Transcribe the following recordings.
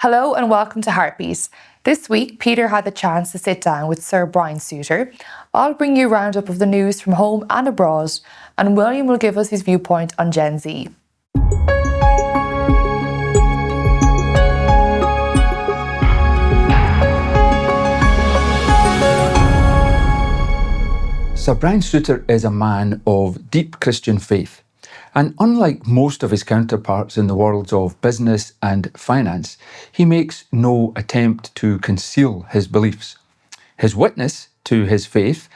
Hello and welcome to Heartbeat. This week, Peter had the chance to sit down with Sir Brian Souter. I'll bring you a roundup of the news from home and abroad, and William will give us his viewpoint on Gen Z. Sir Brian Souter is a man of deep Christian faith. And unlike most of his counterparts in the worlds of business and finance, he makes no attempt to conceal his beliefs. His witness to his faith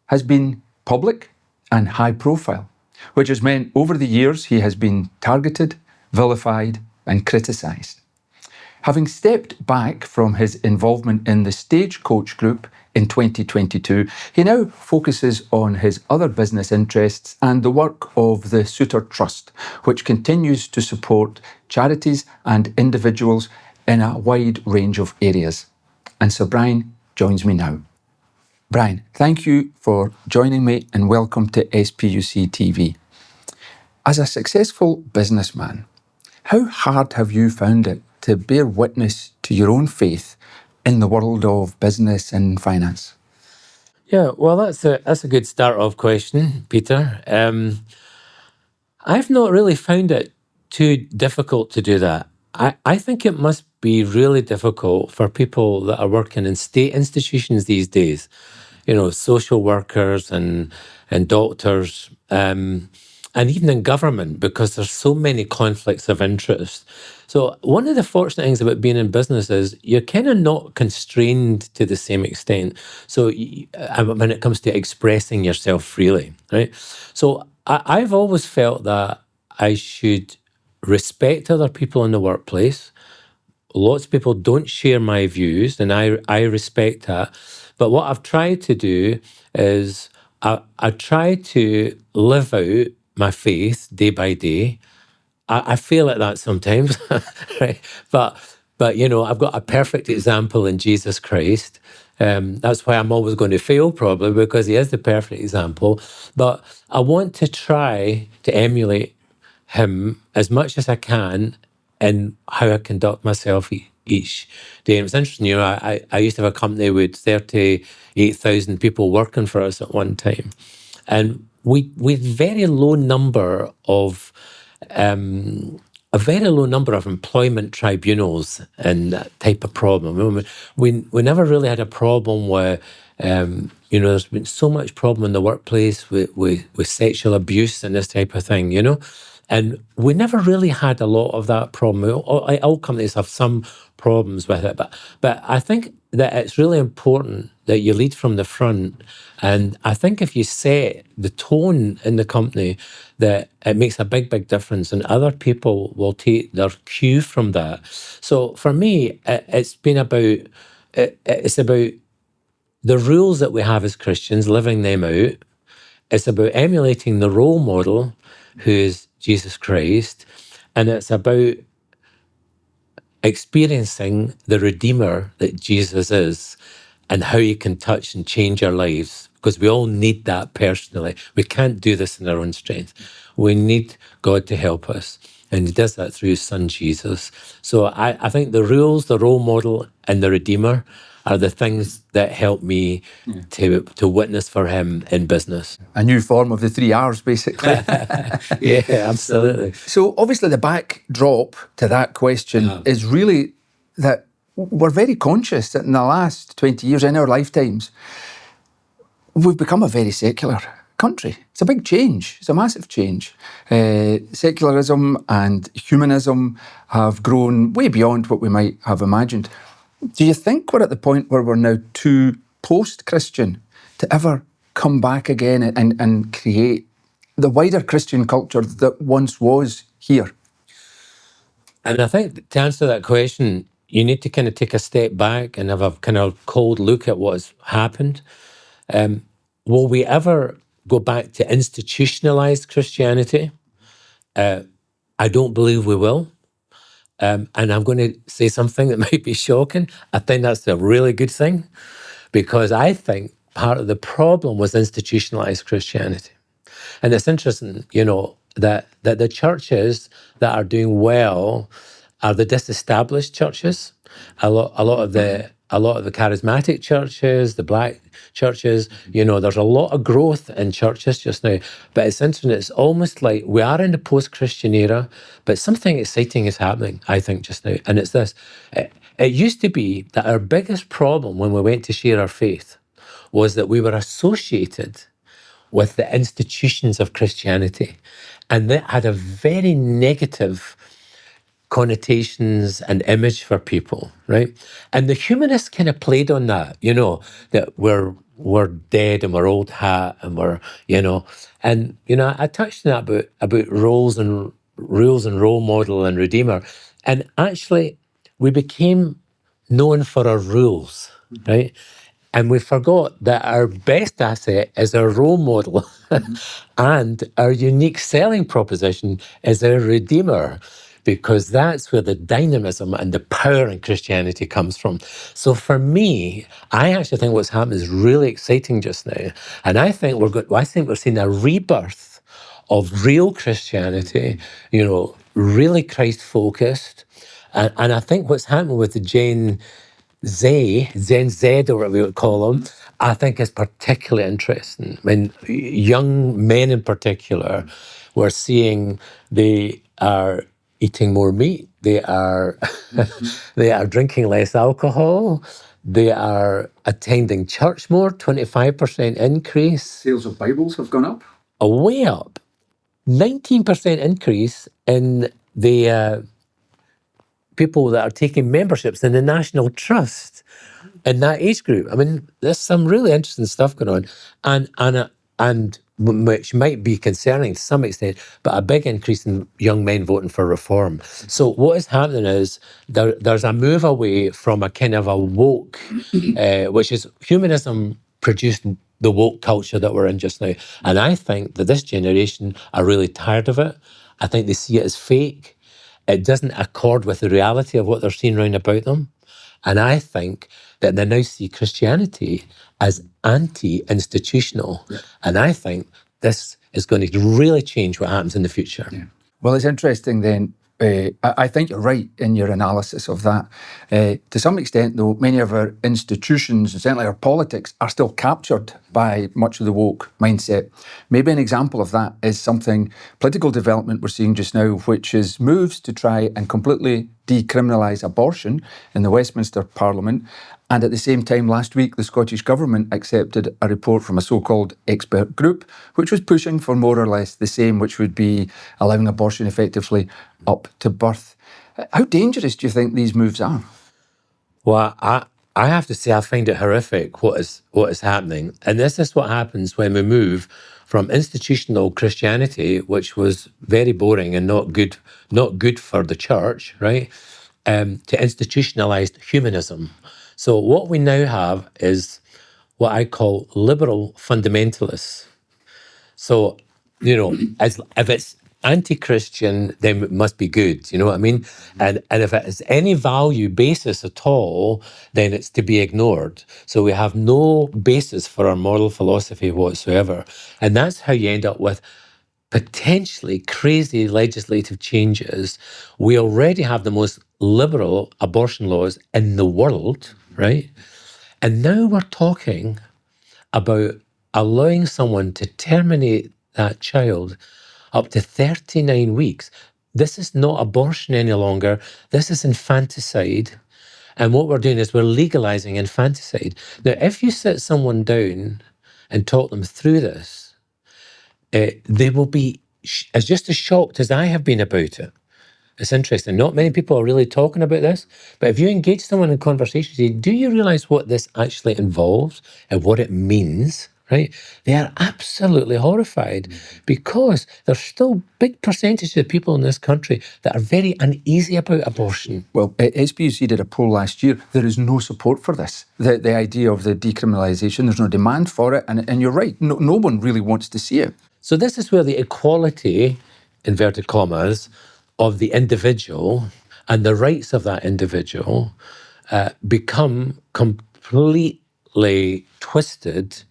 has been public and high profile, which has meant over the years he has been targeted, vilified, and criticised. Having stepped back from his involvement in the Stagecoach Group in 2022, he now focuses on his other business interests and the work of the Souter Trust, which continues to support charities and individuals in a wide range of areas. And Sir Brian joins me now. Brian, thank you for joining me and welcome to SPUCTV. As a successful businessman, how hard have you found it to bear witness to your own faith in the world of business and finance? Yeah, well, that's a good start-off question, Peter. I've not really found it too difficult to do that. I think it must be really difficult for people that are working in state institutions these days, you know, social workers and doctors, and even in government, because there's so many conflicts of interest. So one of the fortunate things about being in business is you're kind of not constrained to the same extent. So when it comes to expressing yourself freely, right? So I've always felt that I should respect other people in the workplace. Lots of people don't share my views, and I respect that. But what I've tried to do is I try to live out my faith day by day. I feel like that sometimes, right? But you know, I've got a perfect example in Jesus Christ. That's why I'm always going to fail, probably, because he is the perfect example. But I want to try to emulate him as much as I can in how I conduct myself each day. And it's interesting, you know, I used to have a company with 38,000 people working for us at one time. And we had a very low number of employment tribunals and that type of problem. We never really had a problem where, you know, there's been so much problem in the workplace with sexual abuse and this type of thing, you know. And we never really had a lot of that problem. All companies have some problems with it, but I think that it's really important that you lead from the front. And I think if you set the tone in the company, that it makes a big, big difference, and other people will take their cue from that. So for me, it's about the rules that we have as Christians, living them out. It's about emulating the role model, who is Jesus Christ, and it's about experiencing the Redeemer that Jesus is and how he can touch and change our lives, because we all need that personally. We can't do this in our own strength. We need God to help us, and he does that through his son, Jesus. So I think the rules, the role model, and the Redeemer are the things that help me to witness for him in business. A new form of the 3 R's, basically. Yeah, absolutely. So obviously the backdrop to that question is really that we're very conscious that in the last 20 years, in our lifetimes, we've become a very secular country. It's a big change. It's a massive change. Secularism and humanism have grown way beyond what we might have imagined. Do you think we're at the point where we're now too post-Christian to ever come back again and create the wider Christian culture that once was here? And I think to answer that question, you need to kind of take a step back and have a kind of cold look at what's happened. Will we ever go back to institutionalized Christianity? I don't believe we will. And I'm going to say something that might be shocking. I think that's a really good thing, because I think part of the problem was institutionalized Christianity. And it's interesting, you know, that the churches that are doing well are the disestablished churches. A lot of the charismatic churches, the black churches. There's a lot of growth in churches just now. But it's interesting. It's almost like we are in the post-Christian era, but something exciting is happening, I think, just now. And it's this. It used to be that our biggest problem when we went to share our faith was that we were associated with the institutions of Christianity. And that had a very negative connotations and image for people, right? And the humanists kind of played on that, that we're dead and we're old hat and I touched on that about rules and role model and redeemer. And actually we became known for our rules, right? And we forgot that our best asset is our role model and our unique selling proposition is our Redeemer, because that's where the dynamism and the power in Christianity comes from. So for me, I actually think what's happening is really exciting just now. And I think we're seeing a rebirth of real Christianity, really Christ-focused. And I think what's happening with the Gen Z, or whatever we would call them, I think is particularly interesting. I mean, young men in particular, we're seeing they are eating more meat. They are they are drinking less alcohol. They are attending church more, 25% increase. Sales of Bibles have gone up. Way up. 19% increase in the people that are taking memberships in the National Trust in that age group. I mean, there's some really interesting stuff going on, and which might be concerning to some extent, but a big increase in young men voting for reform. So what is happening is there's a move away from a kind of a woke, which is humanism produced the woke culture that we're in just now. And I think that this generation are really tired of it. I think they see it as fake. It doesn't accord with the reality of what they're seeing round about them. And I think that they now see Christianity as anti-institutional. Yeah. And I think this is going to really change what happens in the future. Yeah. Well, it's interesting then. I think you're right in your analysis of that. To some extent, though, many of our institutions, and certainly our politics, are still captured by much of the woke mindset. Maybe an example of that is something, political development we're seeing just now, which is moves to try and completely decriminalise abortion in the Westminster Parliament. And at the same time, last week, the Scottish Government accepted a report from a so-called expert group, which was pushing for more or less the same, which would be allowing abortion effectively up to birth. How dangerous do you think these moves are? Well, I have to say I find it horrific what is happening. And this is what happens when we move from institutional Christianity, which was very boring and not good for the church, right, to institutionalized humanism. So what we now have is what I call liberal fundamentalists. So, as if it's anti-Christian, then it must be good, you know what I mean? And if it has any value basis at all, then it's to be ignored. So we have no basis for our moral philosophy whatsoever. And that's how you end up with potentially crazy legislative changes. We already have the most liberal abortion laws in the world, right? And now we're talking about allowing someone to terminate that child up to 39 weeks. This is not abortion any longer. This is infanticide. And what we're doing is we're legalizing infanticide. Now, if you sit someone down and talk them through this, they will be as just as shocked as I have been about it. It's interesting. Not many people are really talking about this, but if you engage someone in conversation, say, do you realize what this actually involves and what it means, right? They are absolutely horrified because there's still big percentages of people in this country that are very uneasy about abortion. Well, SPUC did a poll last year. There is no support for this. The idea of the decriminalisation, there's no demand for it. And you're right, no one really wants to see it. So this is where the equality, inverted commas, of the individual and the rights of that individual become completely twisted,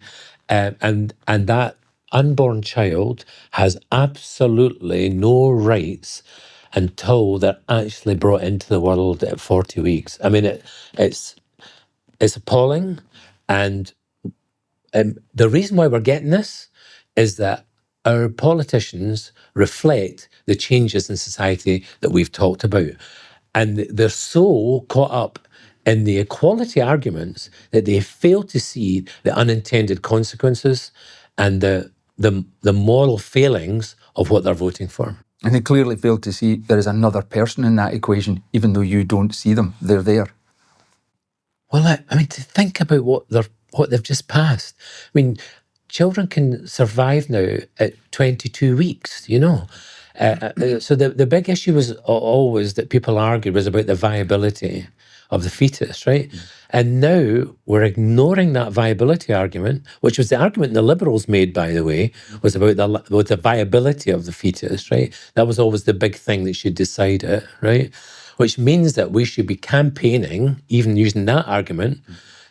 and that unborn child has absolutely no rights until they're actually brought into the world at 40 weeks. I mean, it's appalling. And the reason why we're getting this is that our politicians reflect the changes in society that we've talked about. And they're so caught up in the equality arguments that they fail to see the unintended consequences and the moral failings of what they're voting for. And they clearly fail to see there is another person in that equation, even though you don't see them. They're there. Well, I mean, to think about what they've just passed. I mean, children can survive now at 22 weeks, you know. So the big issue was always that people argued was about the viability of the fetus, right? And now we're ignoring that viability argument, which was the argument the Liberals made, by the way, was about the viability of the fetus, right? That was always the big thing that should decide it, right? Which means that we should be campaigning, even using that argument,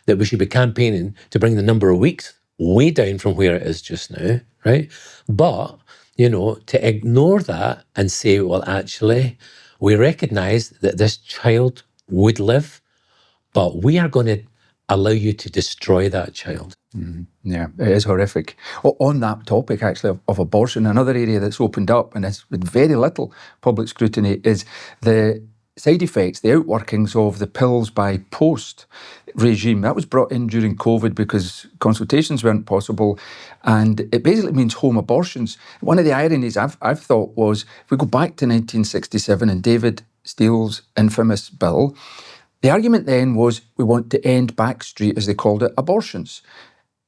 that we should be campaigning to bring the number of weeks way down from where it is just now, right? But, you know, to ignore that and say, well, actually, we recognise that this child would live, but we are going to allow you to destroy that child. Yeah, it is horrific. On that topic, actually, of abortion, another area that's opened up and has with very little public scrutiny is the side effects, the outworkings of the pills by post regime. That was brought in during COVID because consultations weren't possible, and it basically means home abortions. One of the ironies I've thought was, if we go back to 1967 and David Steele's infamous bill, the argument then was we want to end backstreet, as they called it, abortions.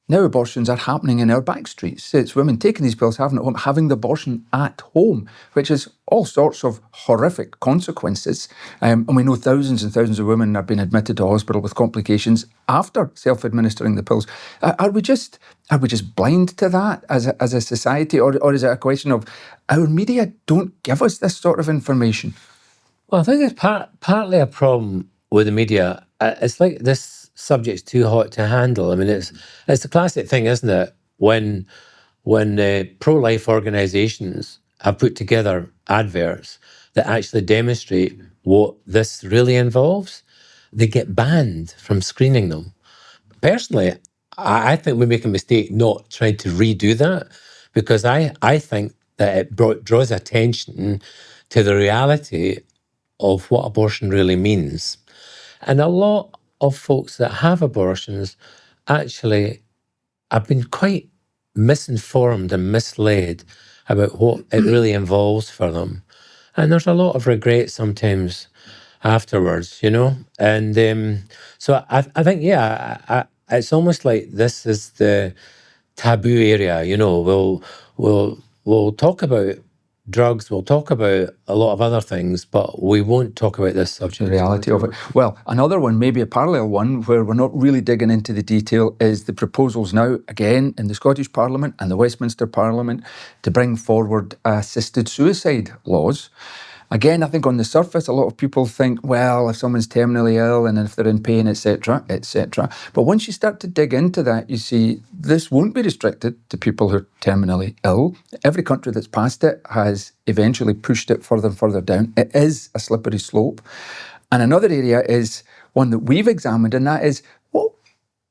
Now abortions are happening in our back streets. It's women taking these pills, having it at home, having the abortion at home, which has all sorts of horrific consequences. And we know thousands and thousands of women are being admitted to hospital with complications after self-administering the pills. Are we just blind to that as a society, or is it a question of our media don't give us this sort of information? Well, I think it's partly a problem with the media. It's like this subject's too hot to handle. I mean, it's the classic thing, isn't it? When pro-life organisations have put together adverts that actually demonstrate what this really involves, they get banned from screening them. Personally, I think we make a mistake not trying to redo that, because I think that it draws attention to the reality of what abortion really means. And a lot of folks that have abortions actually have been quite misinformed and misled about what it really involves for them. And there's a lot of regret sometimes afterwards, you know? And so I think, yeah, it's almost like this is the taboo area, you know. We'll talk about drugs, we'll talk about a lot of other things, but we won't talk about this subject. The reality of it. Well, another one, maybe a parallel one, where we're not really digging into the detail, is the proposals now, again, in the Scottish Parliament and the Westminster Parliament, to bring forward assisted suicide laws. Again, I think on the surface, a lot of people think, well, if someone's terminally ill and if they're in pain, etc., etc. But once you start to dig into that, you see this won't be restricted to people who are terminally ill. Every country that's passed it has eventually pushed it further and further down. It is a slippery slope. And another area is one that we've examined, and that is, what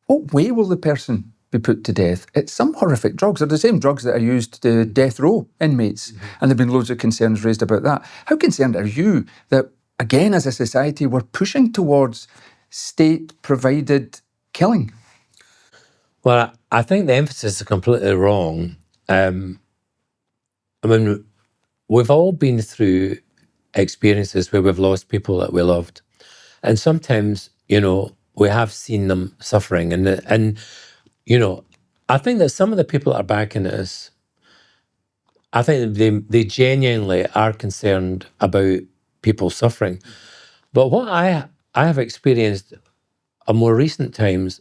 way will the person be put to death? It's some horrific drugs. They're the same drugs that are used to death row inmates. And there have been loads of concerns raised about that. How concerned are you that, again, as a society, we're pushing towards state-provided killing? Well, I think the emphasis is completely wrong. I mean, we've all been through experiences where we've lost people that we loved. And sometimes, you know, we have seen them suffering. And you know, I think that some of the people that are backing this, I think they genuinely are concerned about people suffering. But what I have experienced in more recent times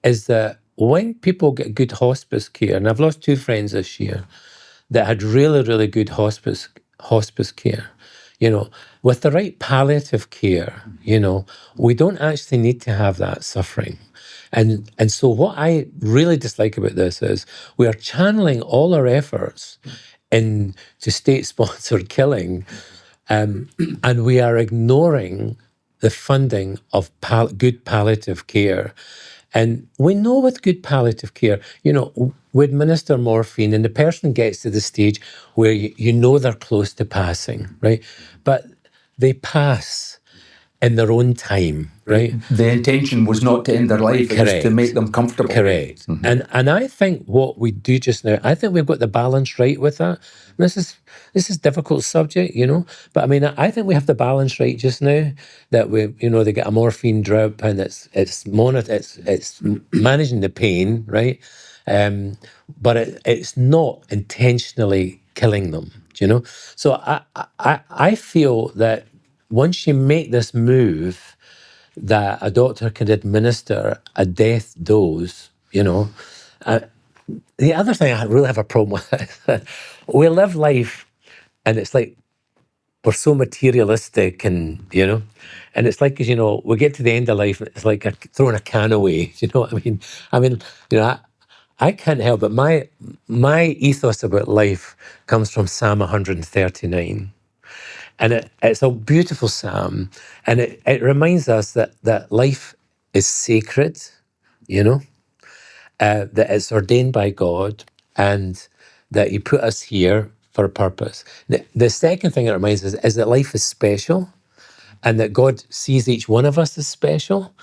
is that when people get good hospice care, and I've lost 2 friends this year that had really, really good hospice care, you know, with the right palliative care, you know, we don't actually need to have that suffering. And so what I really dislike about this is we are channeling all our efforts into state-sponsored killing, And we are ignoring the funding of good palliative care. And we know with good palliative care, we administer morphine and the person gets to the stage where you know they're close to passing, right? But they pass in their own time, right? The intention was not to end their life, it was to Correct. make them comfortable. Correct. And I think what we do just now, I think we've got the balance right with that. And this is a difficult subject, but I mean, I think we have the balance right just now, that they get a morphine drip and it's managing the pain, right? But it's not intentionally killing them, So I feel that once you make this move, that a doctor can administer a death dose, The other thing I really have a problem with, we live life and it's like we're so materialistic and, and it's like, 'cause, we get to the end of life, it's like throwing a can away. You know what I mean? I can't help it. My ethos about life comes from Psalm 139. And it's a beautiful psalm, and it reminds us that life is sacred, that it's ordained by God, and that He put us here for a purpose. The second thing it reminds us is that life is special, and that God sees each one of us as special,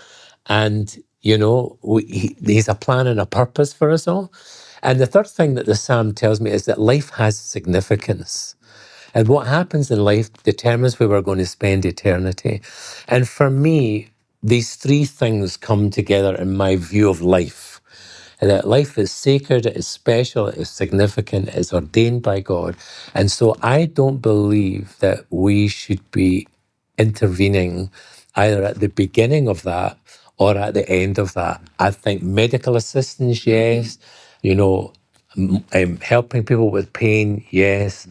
and He's a plan and a purpose for us all. And the third thing that the psalm tells me is that life has significance. And what happens in life determines where we're going to spend eternity. And for me, these three things come together in my view of life. And that life is sacred, it is special, it is significant, it is ordained by God. And so I don't believe that we should be intervening either at the beginning of that or at the end of that. I think medical assistance, yes. Helping people with pain, yes.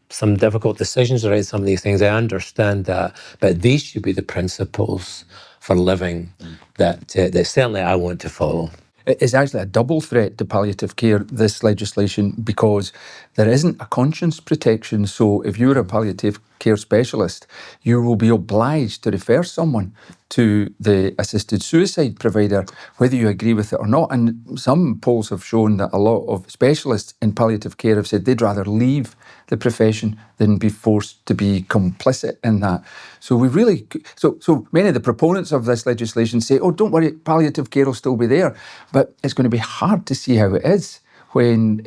Some difficult decisions around some of these things, I understand that. But these should be the principles for living that certainly I want to follow. It's actually a double threat to palliative care, this legislation, because there isn't a conscience protection. So if you're a palliative care specialist, you will be obliged to refer someone to the assisted suicide provider, whether you agree with it or not. And some polls have shown that a lot of specialists in palliative care have said they'd rather leave the profession than be forced to be complicit in that. So we really, so many of the proponents of this legislation say, oh, don't worry, palliative care will still be there. But it's going to be hard to see how it is when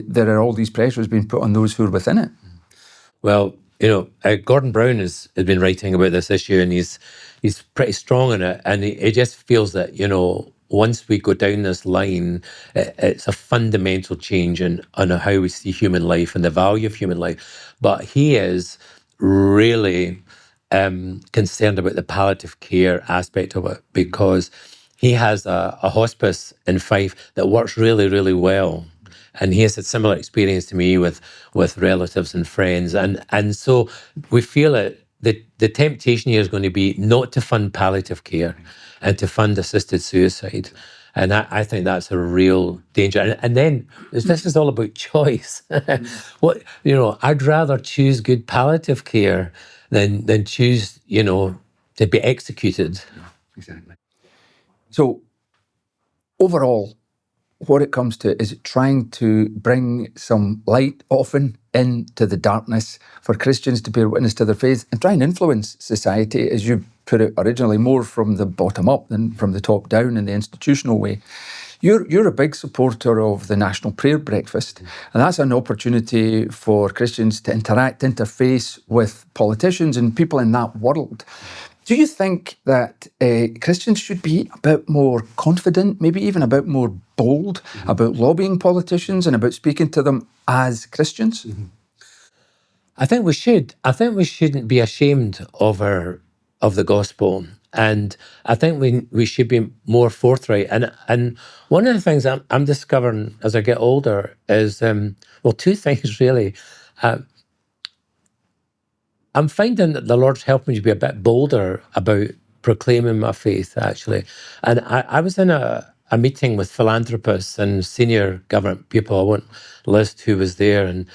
there are all these pressures being put on those who are within it. Well, Gordon Brown has been writing about this issue, and he's pretty strong in it. And he just feels that, once we go down this line, it's a fundamental change on how we see human life and the value of human life. But he is really concerned about the palliative care aspect of it, because he has a hospice in Fife that works really, really well. And he has had similar experience to me with relatives and friends. And so we feel that the temptation here is going to be not to fund palliative care and to fund assisted suicide. And I think that's a real danger. And then this is all about choice. I'd rather choose good palliative care than choose, to be executed. Exactly. So overall, what it comes to is trying to bring some light often into the darkness for Christians to bear witness to their faith and try and influence society, as you put it originally, more from the bottom up than from the top down in the institutional way. You're a big supporter of the National Prayer Breakfast, and that's an opportunity for Christians to interface with politicians and people in that world. Do you think that Christians should be a bit more confident, maybe even a bit more bold about lobbying politicians and about speaking to them as Christians? Mm-hmm. I think we should. I think we shouldn't be ashamed of the gospel, and I think we should be more forthright. And one of the things I'm discovering as I get older is two things really. I'm finding that the Lord's helping me to be a bit bolder about proclaiming my faith, actually. And I was in a a meeting with philanthropists and senior government people. I won't list who was there, and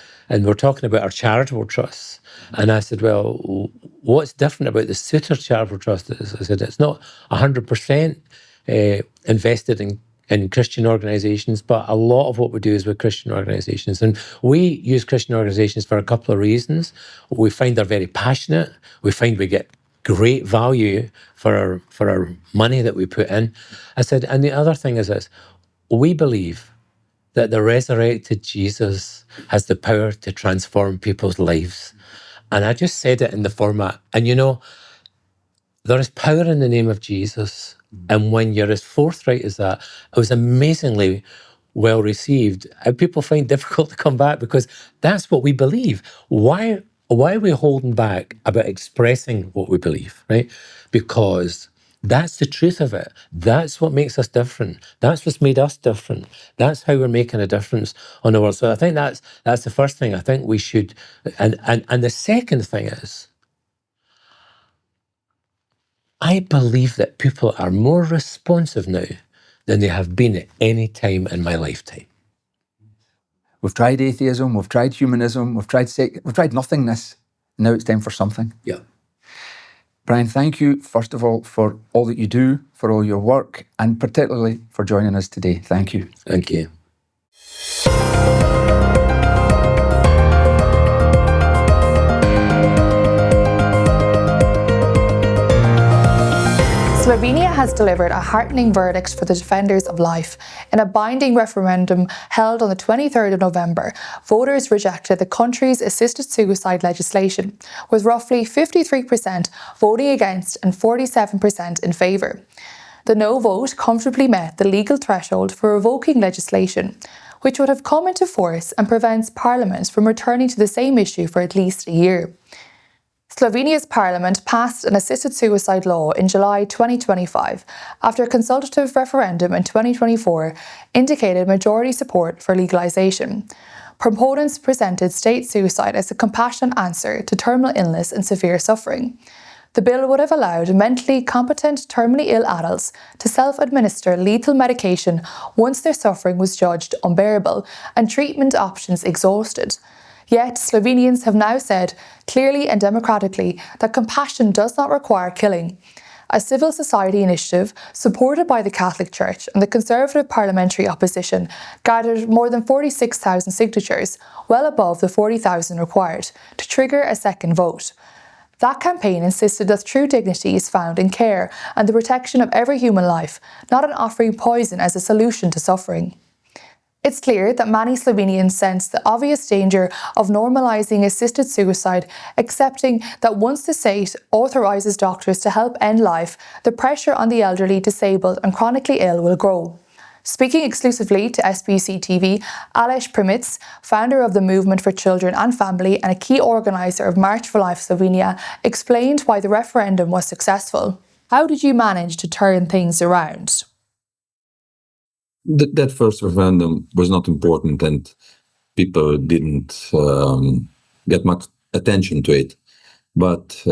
we're talking about our charitable trusts. And I said, well, what's different about the Souter Charitable Trust? I said, it's not 100% invested in Christian organisations, but a lot of what we do is with Christian organisations. And we use Christian organisations for a couple of reasons. We find they're very passionate. We find we get great value for our money that we put in. I said, and the other thing is this, we believe that the resurrected Jesus has the power to transform people's lives. And I just said it in the format, and there is power in the name of Jesus. And when you're as forthright as that, it was amazingly well received. And people find it difficult to come back because that's what we believe. Why are we holding back about expressing what we believe, right? Because that's the truth of it. That's what makes us different. That's what's made us different. That's how we're making a difference on the world. So I think that's the first thing I think we should. And the second thing is, I believe that people are more responsive now than they have been at any time in my lifetime. We've tried atheism, we've tried humanism, we've tried nothingness. Now it's time for something. Yeah. Brian, thank you, first of all, for all that you do, for all your work, and particularly for joining us today. Thank you. Thank you. Slovenia has delivered a heartening verdict for the defenders of life. In a binding referendum held on the 23rd of November, voters rejected the country's assisted suicide legislation, with roughly 53% voting against and 47% in favour. The no vote comfortably met the legal threshold for revoking legislation, which would have come into force and prevents Parliament from returning to the same issue for at least a year. Slovenia's parliament passed an assisted suicide law in July 2025 after a consultative referendum in 2024 indicated majority support for legalisation. Proponents presented state suicide as a compassionate answer to terminal illness and severe suffering. The bill would have allowed mentally competent terminally ill adults to self-administer lethal medication once their suffering was judged unbearable and treatment options exhausted. Yet, Slovenians have now said, clearly and democratically, that compassion does not require killing. A civil society initiative, supported by the Catholic Church and the Conservative parliamentary opposition, gathered more than 46,000 signatures, well above the 40,000 required, to trigger a second vote. That campaign insisted that true dignity is found in care and the protection of every human life, not in offering poison as a solution to suffering. It's clear that many Slovenians sense the obvious danger of normalising assisted suicide, accepting that once the state authorises doctors to help end life, the pressure on the elderly, disabled and chronically ill will grow. Speaking exclusively to SPUCTV, Aleš Primic, founder of the Movement for Children and Family and a key organiser of March for Life Slovenia, explained why the referendum was successful. How did you manage to turn things around? That first referendum was not important and people didn't get much attention to it. But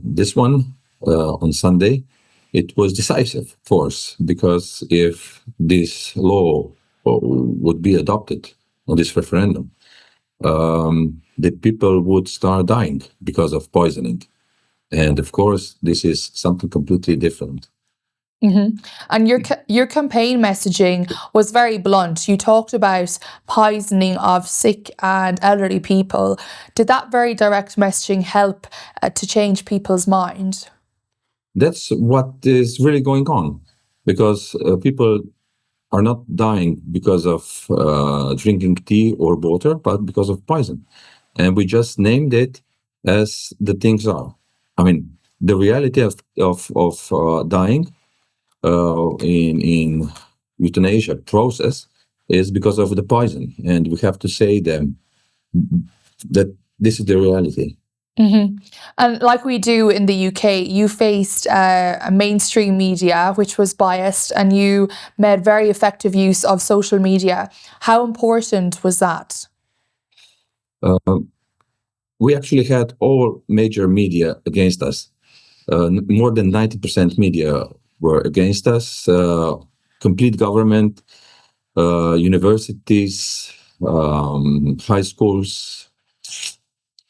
this one, on Sunday, it was decisive force, because if this law would be adopted on this referendum, the people would start dying because of poisoning. And of course, this is something completely different. Mm-hmm. And your campaign messaging was very blunt. You talked about poisoning of sick and elderly people. Did that very direct messaging help to change people's mind? That's what is really going on, because people are not dying because of drinking tea or water, but because of poison. And we just named it as the things are. I mean, the reality of dying in euthanasia process is because of the poison, and we have to say them that this is the reality. Mm-hmm. And like we do in the UK, you faced a mainstream media which was biased, and you made very effective use of social media. How important was that? We actually had all major media against us. More than 90% media were against us. complete government, universities, high schools,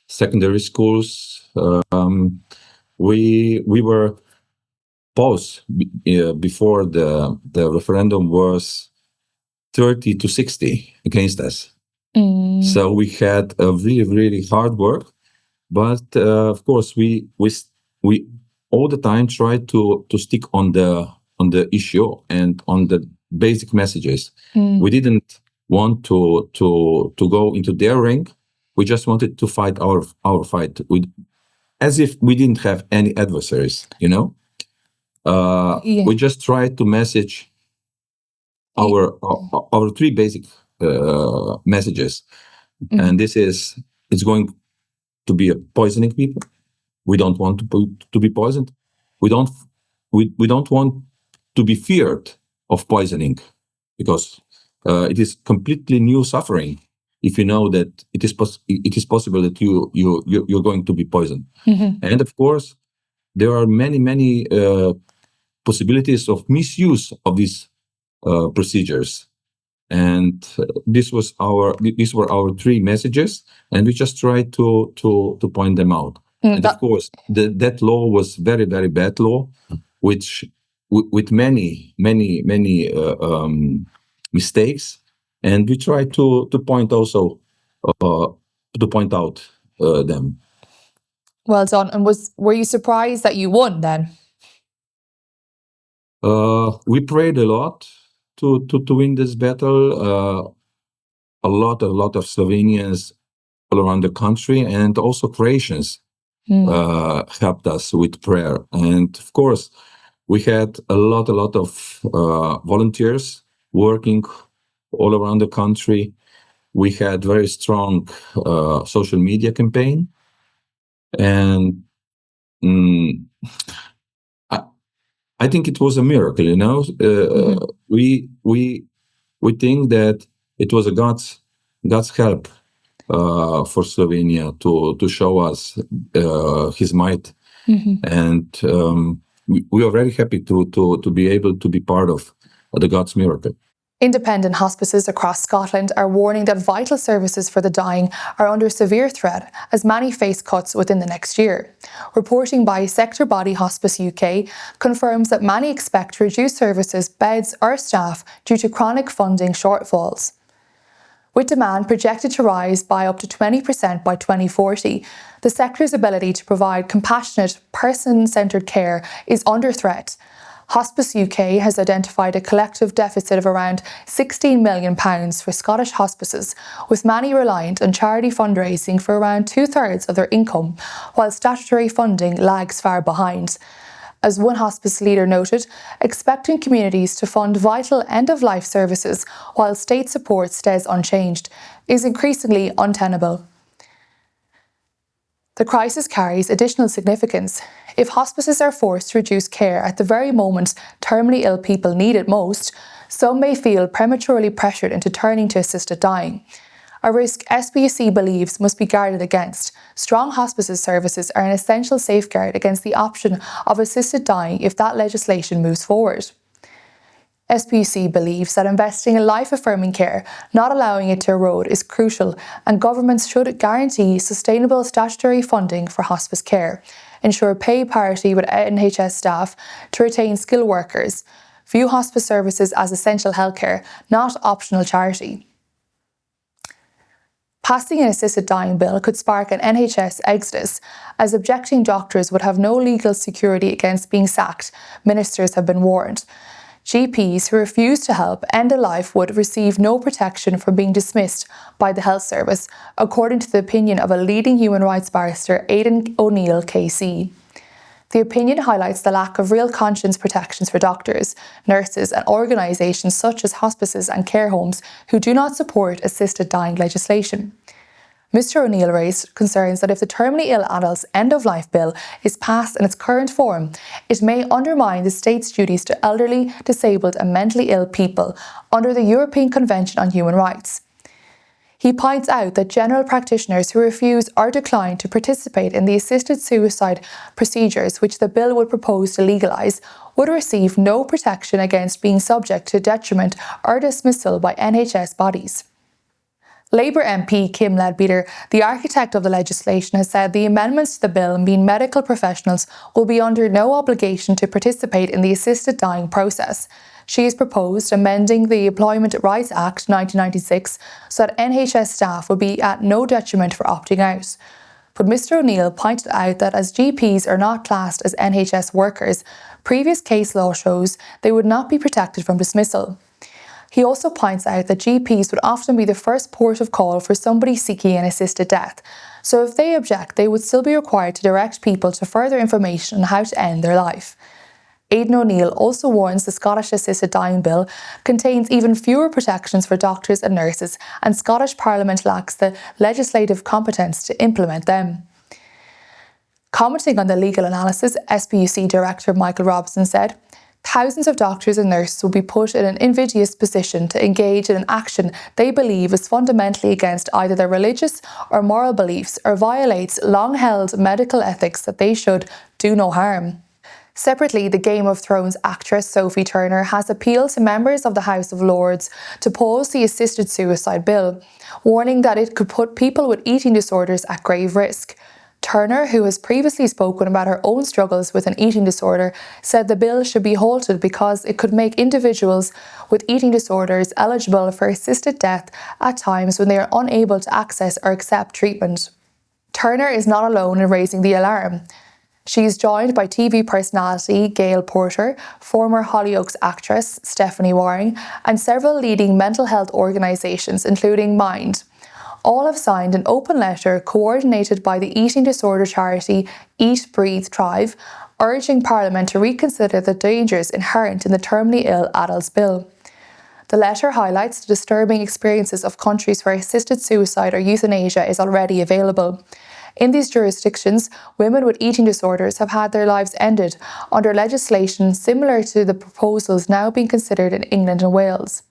secondary schools. We were paused before the referendum was 30 to 60 against us. So we had a really, really hard work, but of course we all the time tried to stick on the issue and on the basic messages. We didn't want to go into their ring. We just wanted to fight our fight as if we didn't have any adversaries, you know. We just tried to message our three basic messages, and this is, it's going to be a poisoning people. We don't want to be poisoned. We don't want to be feared of poisoning, because it is completely new suffering if you know that it is possible that you're going to be poisoned. And of course, there are many possibilities of misuse of these procedures. And these were our three messages, and we just tried to point them out. And of course, that law was very, very bad law, which with many mistakes. And we tried to point out them. Well done. And were you surprised that you won then? We prayed a lot to win this battle. A lot of Slovenians all around the country, and also Croatians helped us with prayer. And of course, we had a lot of volunteers working all around the country. We had very strong social media campaign, and I think it was a miracle. You know, we think that it was a God's help for Slovenia to show us His might, and we are very happy to be able to be part of the God's miracle. Independent hospices across Scotland are warning that vital services for the dying are under severe threat as many face cuts within the next year. Reporting by sector body Hospice UK confirms that many expect to reduce services, beds or staff due to chronic funding shortfalls. With demand projected to rise by up to 20% by 2040, the sector's ability to provide compassionate, person-centred care is under threat. Hospice UK has identified a collective deficit of around £16 million for Scottish hospices, with many reliant on charity fundraising for around 2/3 of their income, while statutory funding lags far behind. As one hospice leader noted, expecting communities to fund vital end-of-life services while state support stays unchanged is increasingly untenable. The crisis carries additional significance. If hospices are forced to reduce care at the very moment terminally ill people need it most, some may feel prematurely pressured into turning to assisted dying. A risk SPUC believes must be guarded against. Strong hospices services are an essential safeguard against the option of assisted dying if that legislation moves forward. SPUC believes that investing in life-affirming care, not allowing it to erode, is crucial, and governments should guarantee sustainable statutory funding for hospice care, ensure pay parity with NHS staff to retain skilled workers, view hospice services as essential healthcare, not optional charity. Passing an assisted dying bill could spark an NHS exodus, as objecting doctors would have no legal security against being sacked, ministers have been warned. GPs who refuse to help end a life would receive no protection from being dismissed by the health service, according to the opinion of a leading human rights barrister, Aidan O'Neill KC. The opinion highlights the lack of real conscience protections for doctors, nurses and organisations such as hospices and care homes who do not support assisted dying legislation. Mr O'Neill raised concerns that if the terminally ill adults end-of-life bill is passed in its current form, it may undermine the state's duties to elderly, disabled and mentally ill people under the European Convention on Human Rights. He points out that general practitioners who refuse or decline to participate in the assisted suicide procedures which the bill would propose to legalise would receive no protection against being subject to detriment or dismissal by NHS bodies. Labour MP Kim Leadbeater, the architect of the legislation, has said the amendments to the bill mean medical professionals will be under no obligation to participate in the assisted dying process. She has proposed amending the Employment Rights Act 1996 so that NHS staff would be at no detriment for opting out. But Mr O'Neill pointed out that as GPs are not classed as NHS workers, previous case law shows they would not be protected from dismissal. He also points out that GPs would often be the first port of call for somebody seeking an assisted death, so if they object, they would still be required to direct people to further information on how to end their life. Aidan O'Neill also warns the Scottish Assisted Dying Bill contains even fewer protections for doctors and nurses, and Scottish Parliament lacks the legislative competence to implement them. Commenting on the legal analysis, SPUC Director Michael Robson said, "Thousands of doctors and nurses will be put in an invidious position to engage in an action they believe is fundamentally against either their religious or moral beliefs or violates long-held medical ethics that they should do no harm." Separately, the Game of Thrones actress Sophie Turner has appealed to members of the House of Lords to pause the assisted suicide bill, warning that it could put people with eating disorders at grave risk. Turner, who has previously spoken about her own struggles with an eating disorder, said the bill should be halted because it could make individuals with eating disorders eligible for assisted death at times when they are unable to access or accept treatment. Turner is not alone in raising the alarm. She is joined by TV personality Gail Porter, former Hollyoaks actress Stephanie Waring, and several leading mental health organisations, including Mind. All have signed an open letter coordinated by the eating disorder charity Eat, Breathe, Thrive, urging Parliament to reconsider the dangers inherent in the terminally ill adults bill. The letter highlights the disturbing experiences of countries where assisted suicide or euthanasia is already available. In these jurisdictions, women with eating disorders have had their lives ended under legislation similar to the proposals now being considered in England and Wales.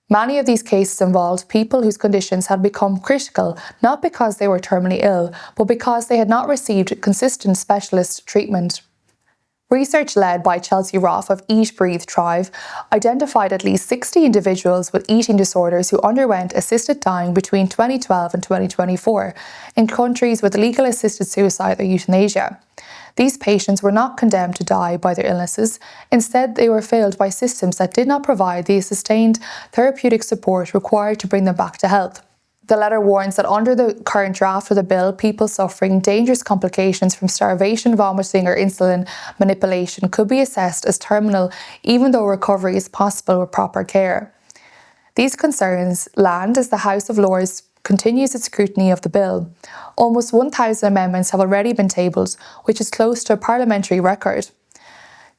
Many of these cases involved people whose conditions had become critical not because they were terminally ill, but because they had not received consistent specialist treatment. Research led by Chelsea Roff of Eat, Breathe, Thrive identified at least 60 individuals with eating disorders who underwent assisted dying between 2012 and 2024 in countries with legal assisted suicide or euthanasia. These patients were not condemned to die by their illnesses. Instead, they were failed by systems that did not provide the sustained therapeutic support required to bring them back to health. The letter warns that under the current draft of the bill, people suffering dangerous complications from starvation, vomiting or insulin manipulation could be assessed as terminal even though recovery is possible with proper care. These concerns land as the House of Lords continues its scrutiny of the bill. Almost 1,000 amendments have already been tabled, which is close to a parliamentary record.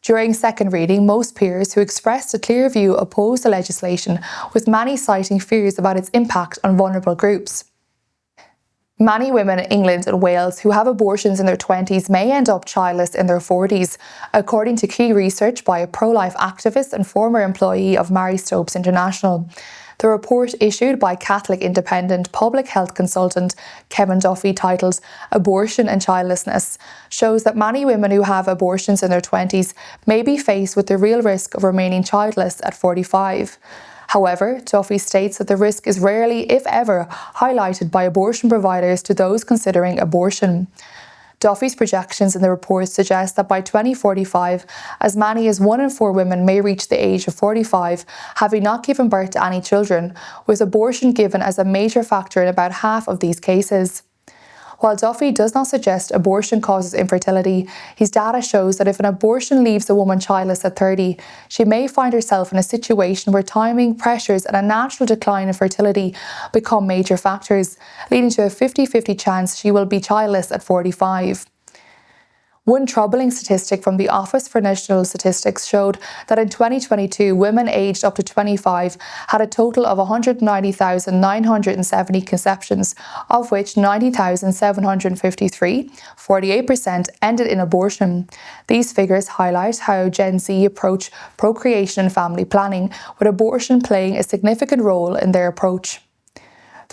During second reading, most peers who expressed a clear view opposed the legislation, with many citing fears about its impact on vulnerable groups. Many women in England and Wales who have abortions in their 20s may end up childless in their 40s, according to key research by a pro-life activist and former employee of Mary Stopes International. The report issued by Catholic independent public health consultant Kevin Duffy, titled "Abortion and Childlessness," shows that many women who have abortions in their 20s may be faced with the real risk of remaining childless at 45. However, Duffy states that the risk is rarely, if ever, highlighted by abortion providers to those considering abortion. Duffy's projections in the report suggest that by 2045, as many as 1 in 4 women may reach the age of 45, having not given birth to any children, with abortion given as a major factor in about half of these cases. While Duffy does not suggest abortion causes infertility, his data shows that if an abortion leaves a woman childless at 30, she may find herself in a situation where timing, pressures and a natural decline in fertility become major factors, leading to a 50-50 chance she will be childless at 45. One troubling statistic from the Office for National Statistics showed that in 2022, women aged up to 25 had a total of 190,970 conceptions, of which 90,753, 48%, ended in abortion. These figures highlight how Gen Z approach procreation and family planning, with abortion playing a significant role in their approach.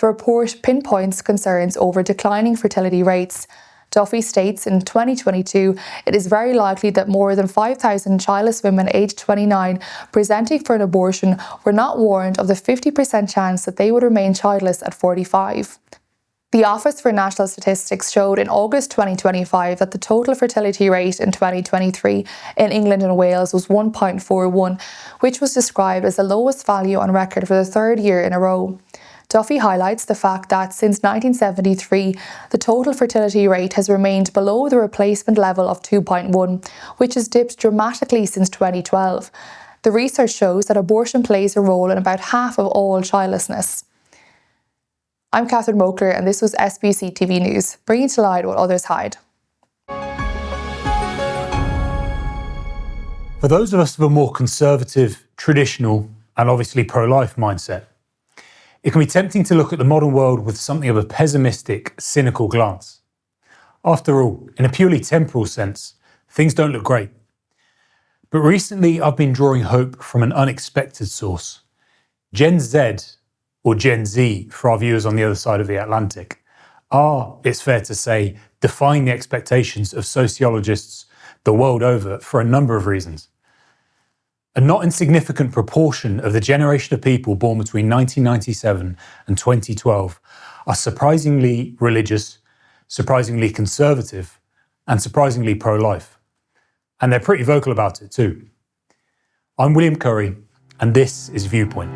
The report pinpoints concerns over declining fertility rates. Duffy states in 2022, it is very likely that more than 5,000 childless women aged 29 presenting for an abortion were not warned of the 50% chance that they would remain childless at 45. The Office for National Statistics showed in August 2025 that the total fertility rate in 2023 in England and Wales was 1.41, which was described as the lowest value on record for the third year in a row. Duffy highlights the fact that since 1973, the total fertility rate has remained below the replacement level of 2.1, which has dipped dramatically since 2012. The research shows that abortion plays a role in about half of all childlessness. I'm Catherine Mokler, and this was SPUCTV News, bringing to light what others hide. For those of us with a more conservative, traditional, and obviously pro-life mindset, it can be tempting to look at the modern world with something of a pessimistic, cynical glance. After all, in a purely temporal sense, things don't look great. But recently, I've been drawing hope from an unexpected source. Gen Z, or Gen Z for our viewers on the other side of the Atlantic, are, it's fair to say, defying the expectations of sociologists the world over for a number of reasons. A not insignificant proportion of the generation of people born between 1997 and 2012 are surprisingly religious, surprisingly conservative, and surprisingly pro-life. And they're pretty vocal about it too. I'm William Curry, and this is Viewpoint.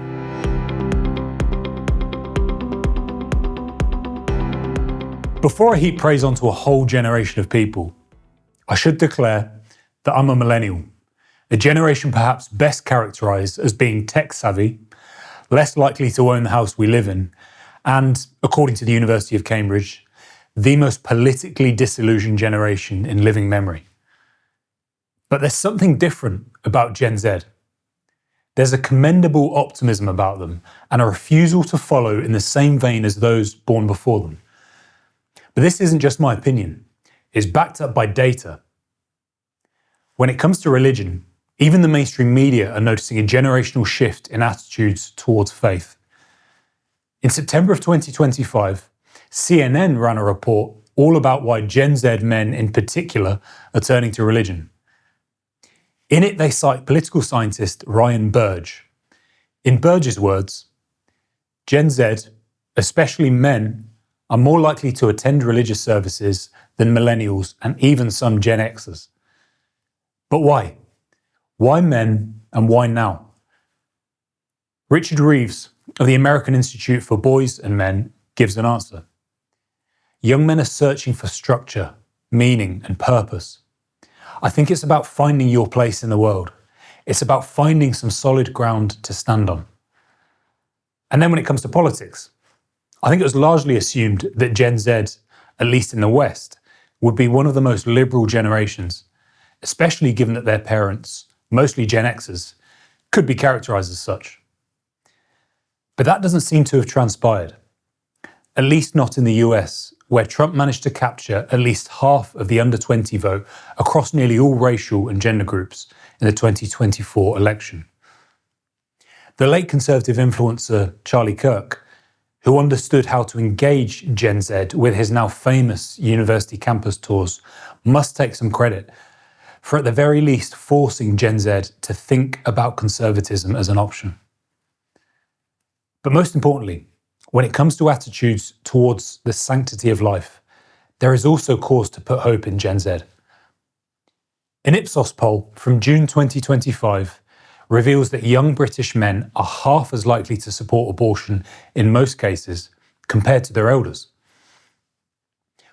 Before I heap praise onto a whole generation of people, I should declare that I'm a millennial, a generation perhaps best characterised as being tech-savvy, less likely to own the house we live in, and, according to the University of Cambridge, the most politically disillusioned generation in living memory. But there's something different about Gen Z. There's a commendable optimism about them and a refusal to follow in the same vein as those born before them. But this isn't just my opinion. It's backed up by data. When it comes to religion, even the mainstream media are noticing a generational shift in attitudes towards faith. In September of 2025, CNN ran a report all about why Gen Z men in particular are turning to religion. In it, they cite political scientist Ryan Burge. In Burge's words, Gen Z, especially men, are more likely to attend religious services than millennials and even some Gen Xers. But why? Why men and why now? Richard Reeves of the American Institute for Boys and Men gives an answer. Young men are searching for structure, meaning and purpose. I think it's about finding your place in the world. It's about finding some solid ground to stand on. And then when it comes to politics, I think it was largely assumed that Gen Z, at least in the West, would be one of the most liberal generations, especially given that their parents, mostly Gen Xers, could be characterised as such. But that doesn't seem to have transpired, at least not in the US, where Trump managed to capture at least half of the under-20 vote across nearly all racial and gender groups in the 2024 election. The late Conservative influencer Charlie Kirk, who understood how to engage Gen Z with his now famous university campus tours, must take some credit for at the very least forcing Gen Z to think about conservatism as an option. But most importantly, when it comes to attitudes towards the sanctity of life, there is also cause to put hope in Gen Z. An Ipsos poll from June 2025 reveals that young British men are half as likely to support abortion in most cases compared to their elders.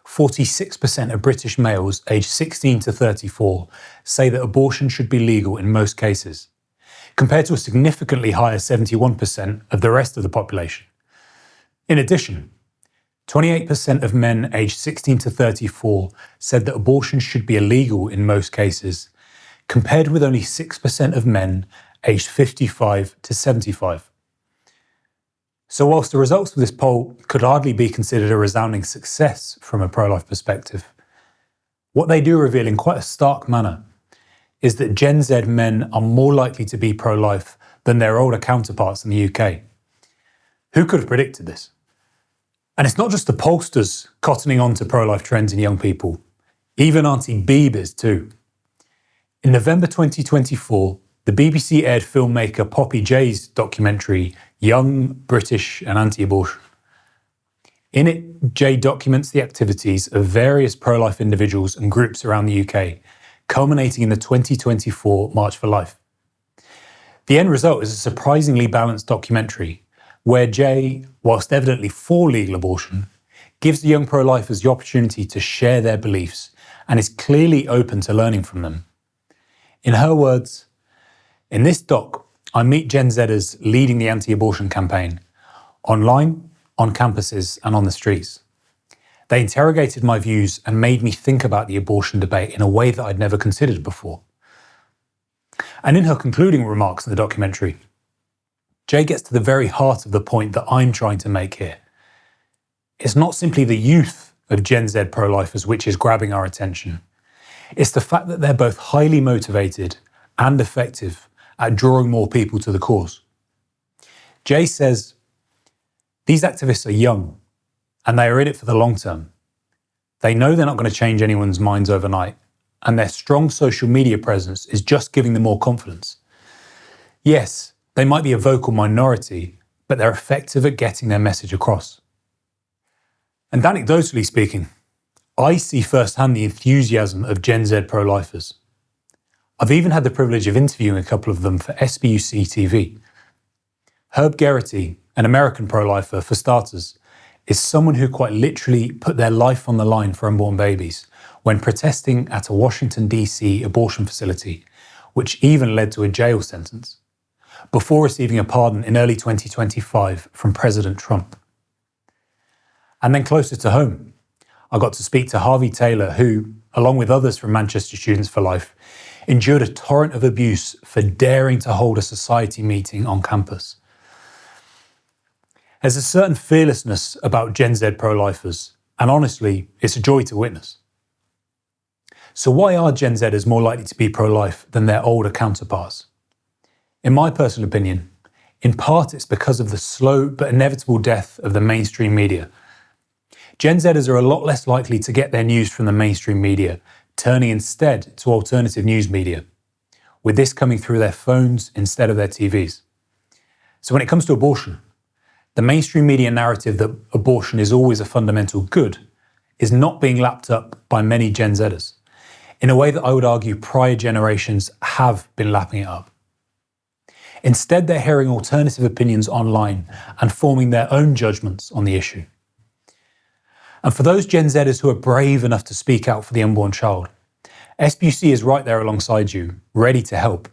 46% of British males aged 16 to 34 say that abortion should be legal in most cases, compared to a significantly higher 71% of the rest of the population. In addition, 28% of men aged 16 to 34 said that abortion should be illegal in most cases, compared with only 6% of men aged 55 to 75. So whilst the results of this poll could hardly be considered a resounding success from a pro-life perspective, what they do reveal in quite a stark manner is that Gen Z men are more likely to be pro-life than their older counterparts in the UK. Who could have predicted this? And it's not just the pollsters cottoning on to pro-life trends in young people. Even Auntie Beeb is too. In November 2024, the BBC aired filmmaker Poppy Jay's documentary, Young, British and Anti-Abortion. In it, Jay documents the activities of various pro-life individuals and groups around the UK, culminating in the 2024 March for Life. The end result is a surprisingly balanced documentary, where Jay, whilst evidently for legal abortion, gives the young pro-lifers the opportunity to share their beliefs and is clearly open to learning from them. In her words, "In this doc, I meet Gen Zers leading the anti-abortion campaign, online, on campuses and on the streets. They interrogated my views and made me think about the abortion debate in a way that I'd never considered before." And in her concluding remarks in the documentary, Jay gets to the very heart of the point that I'm trying to make here. It's not simply the youth of Gen Z pro-lifers which is grabbing our attention. It's the fact that they're both highly motivated and effective at drawing more people to the cause. Jay says, "These activists are young, and they are in it for the long term. They know they're not going to change anyone's minds overnight, and their strong social media presence is just giving them more confidence. Yes, they might be a vocal minority, but they're effective at getting their message across." And anecdotally speaking, I see firsthand the enthusiasm of Gen Z pro-lifers. I've even had the privilege of interviewing a couple of them for SPUCTV. Herb Geraghty, an American pro-lifer for starters, is someone who quite literally put their life on the line for unborn babies when protesting at a Washington, D.C. abortion facility, which even led to a jail sentence, before receiving a pardon in early 2025 from President Trump. And then closer to home, I got to speak to Harvey Taylor, who, along with others from Manchester Students for Life, endured a torrent of abuse for daring to hold a society meeting on campus. There's a certain fearlessness about Gen Z pro-lifers, and honestly, it's a joy to witness. So why are Gen Zers more likely to be pro-life than their older counterparts? In my personal opinion, in part it's because of the slow but inevitable death of the mainstream media. Gen Zers are a lot less likely to get their news from the mainstream media, turning instead to alternative news media, with this coming through their phones instead of their TVs. So when it comes to abortion, the mainstream media narrative that abortion is always a fundamental good is not being lapped up by many Gen Zers, in a way that I would argue prior generations have been lapping it up. Instead, they're hearing alternative opinions online and forming their own judgments on the issue. And for those Gen Zers who are brave enough to speak out for the unborn child, SPUC is right there alongside you, ready to help.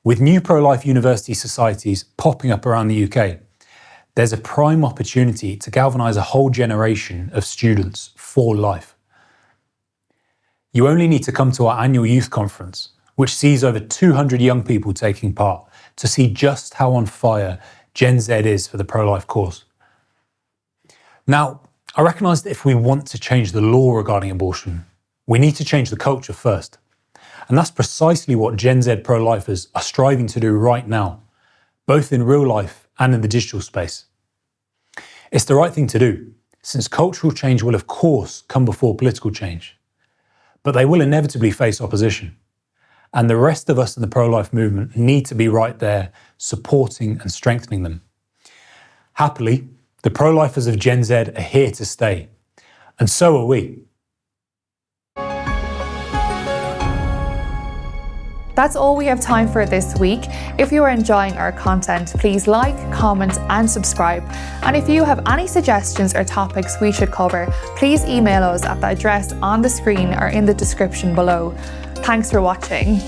With new pro-life university societies popping up around the UK, there's a prime opportunity to galvanise a whole generation of students for life. You only need to come to our annual youth conference, which sees over 200 young people taking part, to see just how on fire Gen Z is for the pro-life cause. Now, I recognise that if we want to change the law regarding abortion, we need to change the culture first. And that's precisely what Gen Z pro-lifers are striving to do right now, both in real life and in the digital space. It's the right thing to do, since cultural change will of course come before political change. But they will inevitably face opposition. And the rest of us in the pro-life movement need to be right there, supporting and strengthening them. Happily, the pro-lifers of Gen Z are here to stay, and so are we. That's all we have time for this week. If you are enjoying our content, please like, comment and subscribe. And if you have any suggestions or topics we should cover, please email us at the address on the screen or in the description below. Thanks for watching.